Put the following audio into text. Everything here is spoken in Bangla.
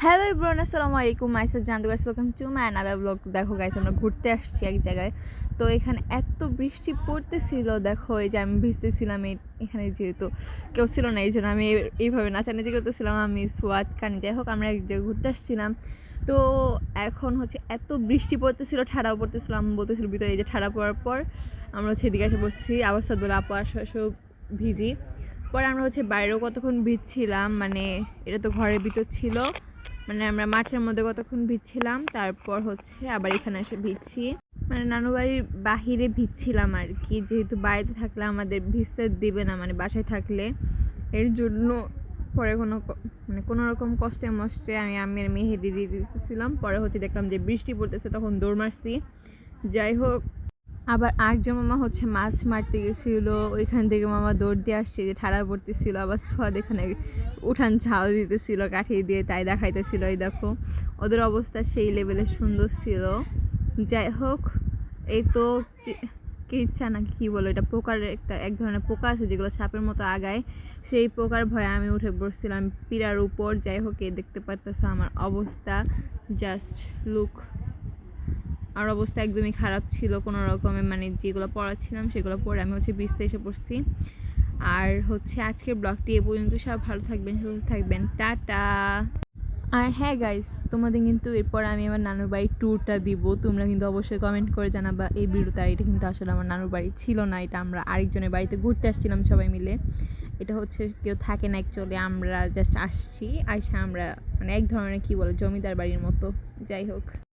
হ্যালো এভরিওয়ান, আসসালামু আলাইকুম। Myself Jantu guys, welcome to my another blog. দেখো গাইস, আমরা ঘুরতে আসছি এক জায়গায়। তো এখানে এত বৃষ্টি পড়তেছিল, দেখো এই যে আমি ভিজতেছিলাম। এখানে যেহেতু কেউ ছিল না, এই জন্য আমি এইভাবে নাচানাচি করতেছিলাম। আমি সোয়াদ কানি, যাই হোক আমরা এক জায়গায় ঘুরতে আসছিলাম। তো এখন হচ্ছে এত বৃষ্টি পড়তেছিল, ঠাড়াও পড়তেছিল। আমি বলতেছিল ভিতরে, এই যে ঠাড়া পড়ার পর আমরা হচ্ছে এদিকে এসে বসছি। আবার সব বলে আপু আসো আসো ভিজি। পরে আমরা হচ্ছে বাইরেও কতক্ষণ ভিজছিলাম, মানে এটা তো ঘরের ভিতর ছিল, মানে আমরা মাঠের মধ্যে কতক্ষণ ভিজছিলাম, তারপর হচ্ছে আবার এখানে এসে ভিজছি। মানে নানু বাড়ির বাহিরে ভিজছিলাম আর কি, যেহেতু বাড়িতে থাকলে আমাদের ভিজতে দিবে না, মানে বাসায় থাকলে। এর জন্য পরে কোনো রকম কষ্টে মষ্টে আমি আমের মেহেদি দিয়ে দিতেছিলাম। পরে হচ্ছে দেখলাম যে বৃষ্টি পড়তেছে, তখন দৌড় মারছি। যাই হোক, আবার আরেকজন মামা হচ্ছে মাছ মারতে গেছিল, ওইখান থেকে মামা দৌড় দিয়ে আসছে, যে ঠাড়া পড়তেছিল। আবার সোয়াদ এখানে উঠান ঝাল দিতেছিল কাঠি দিয়ে, তাই দেখাইতেছিল। এই দেখো ওদের অবস্থা সেই লেভেলে সুন্দর ছিল। যাই হোক, এই তো ইচ্ছা নাকি কি বলো, এটা পোকার এক ধরনের পোকা আছে যেগুলো সাপের মতো আগায়, সেই পোকার ভয়ে আমি উঠে পড়ছিলাম পিড়ার উপর। যাই হোক, এই দেখতে পারতেছো আমার অবস্থা, জাস্ট লুক। আর অবস্থা একদমই খারাপ ছিল কোনো রকমে, মানে যেগুলো পড়াচ্ছিলাম সেগুলো পড়ে আমি হচ্ছে ভিজতে এসে পড়ছি। আর হচ্ছে আজকের ব্লগটি এ পর্যন্ত। সব ভালো থাকবেন, সুস্থ থাকবেন, টাটা। আর হ্যাঁ গাইস, তোমাদের কিন্তু এরপর আমি আমার নানুর বাড়ির ট্যুরটা দিব। তোমরা কিন্তু অবশ্যই কমেন্ট করে জানাবা এই ভিডিওতে। আর এটা কিন্তু আসলে আমার নানুর বাড়ি ছিল না, এটা আমরা আরেকজনের বাড়িতে ঘুরতে আসছিলাম সবাই মিলে। এটা হচ্ছে কেউ থাকে না অ্যাকচুয়ালি, আমরা জাস্ট আসছি। আইসা আমরা মানে এক ধরনের কি বলে জমিদার বাড়ির মতো। যাই হোক।